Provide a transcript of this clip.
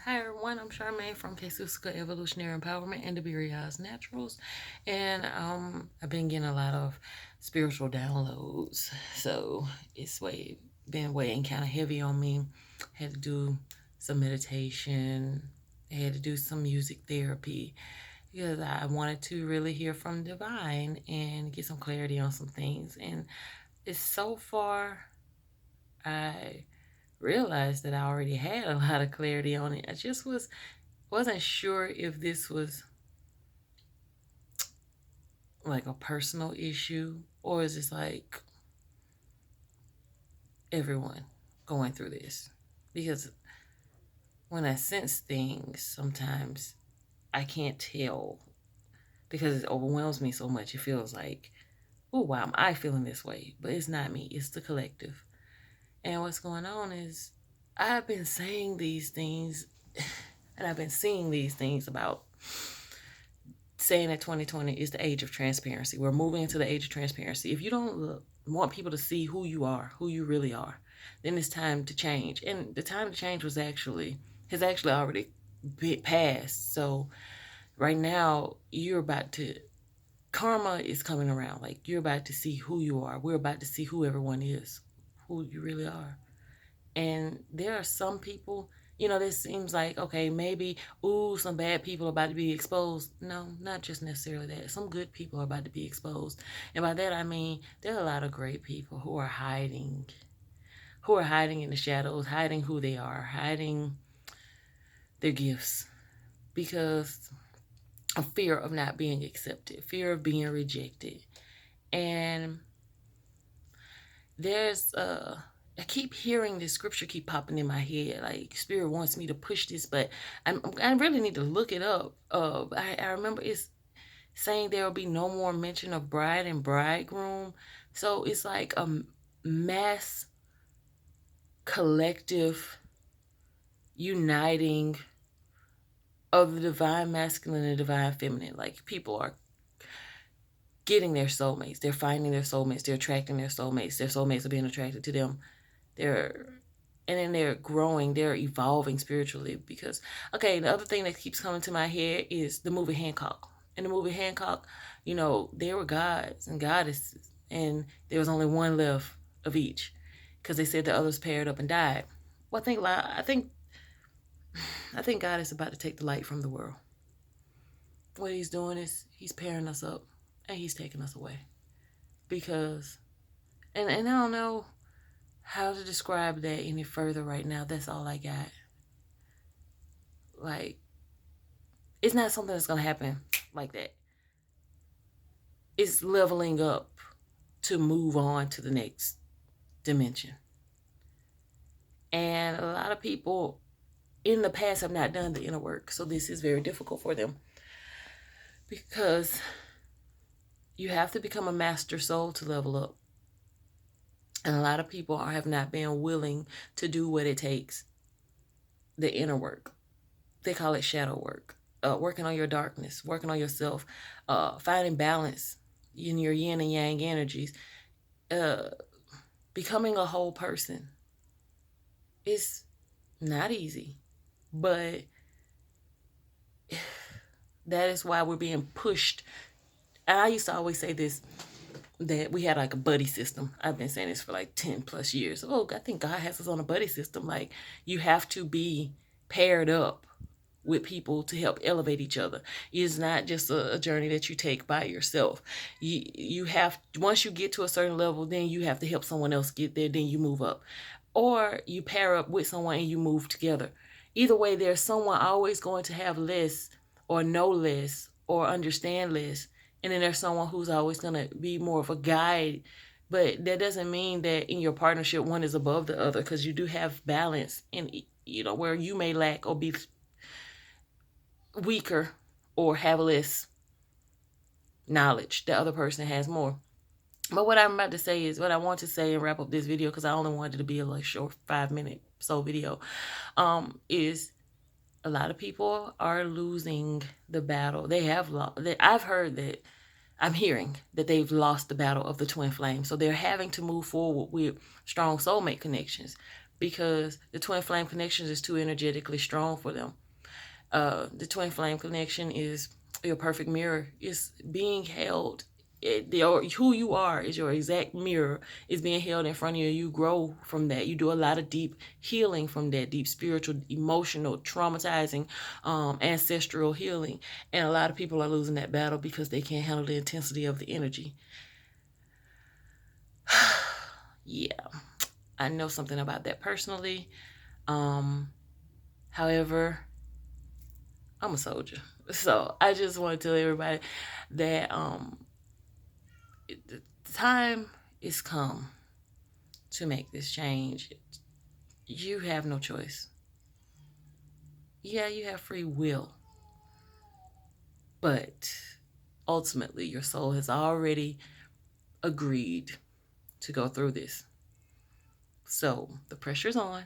Hi everyone, I'm Charmaine from Kesuska Evolutionary Empowerment and the Beery Eyes Naturals, and I've been getting a lot of spiritual downloads, so it's been weighing kind of heavy on me. Had to do some meditation, had to do some music therapy because I wanted to really hear from Divine and get some clarity on some things. And it's so far I realized that I already had a lot of clarity on it. I just wasn't sure if this was like a personal issue or is this like everyone going through this. Because when I sense things, sometimes I can't tell because it overwhelms me so much. It feels like, oh, why am I feeling this way? But it's not me, it's the collective. And what's going on is I've been saying these things and I've been seeing these things about saying that 2020 is the age of transparency. We're moving into the age of transparency. If you don't want people to see who you are, who you really are, then it's time to change. And the time to change has actually already passed. So right now you're about to karma is coming around. Like you're about to see who you are. We're about to see who everyone is, who you really are. And there are some people, this seems like, okay, maybe, ooh, some bad people are about to be exposed. No, not just necessarily that. Some good people are about to be exposed. And by that, I mean, there are a lot of great people who are hiding in the shadows, hiding who they are, hiding their gifts because of fear of not being accepted, fear of being rejected. And there's I keep hearing this scripture keep popping in my head. Like Spirit wants me to push this, but I really need to look it up. I remember it's saying there will be no more mention of bride and bridegroom. So it's like a mass collective uniting of the divine masculine and divine feminine. Like people are getting their soulmates. They're finding their soulmates. They're attracting their soulmates. Their soulmates are being attracted to them. They're and then they're growing, they're evolving spiritually because okay, the other thing that keeps coming to my head is the movie Hancock. In the movie Hancock, they were gods and goddesses and there was only one left of each because they said the others paired up and died. Well, I think God is about to take the light from the world. What he's doing is he's pairing us up and he's taking us away because and I don't know how to describe that any further right now. That's all I got. Like, it's not something that's gonna happen like that. It's leveling up to move on to the next dimension. And a lot of people in the past have not done the inner work, so this is very difficult for them because you have to become a master soul to level up. And a lot of people have not been willing to do what it takes, the inner work. They call it shadow work. Working on your darkness, working on yourself, finding balance in your yin and yang energies, uh, becoming a whole person. It's not easy, but that is why we're being pushed. And I used to always say this that we had like a buddy system. I've been saying this for like 10 plus years. Oh, I think God has us on a buddy system. Like you have to be paired up with people to help elevate each other. It's not just a journey that you take by yourself. You have once you get to a certain level, then you have to help someone else get there, then you move up. Or you pair up with someone and you move together. Either way, there's someone always going to have less or know less or understand less. And then there's someone who's always going to be more of a guide. But that doesn't mean that in your partnership one is above the other because you do have balance in where you may lack or be weaker or have less knowledge. The other person has more. But what I'm about to say is what I want to say and wrap up this video because I only wanted it to be a like short 5 minute video. Is a lot of people are losing the battle. They have lost. I've heard that. I'm hearing that they've lost the battle of the twin flame. So they're having to move forward with strong soulmate connections because the twin flame connections is too energetically strong for them. The twin flame connection is your perfect mirror. It's being held. Who you are is your exact mirror. Is being held in front of you. You grow from that. You do a lot of deep healing from that, deep spiritual, emotional, traumatizing, ancestral healing. And a lot of people are losing that battle because they can't handle the intensity of the energy. Yeah, I know something about that personally. However, I'm a soldier. So I just want to tell everybody that the time is come to make this change. You have no choice. Yeah, you have free will. But ultimately, your soul has already agreed to go through this. So the pressure's on.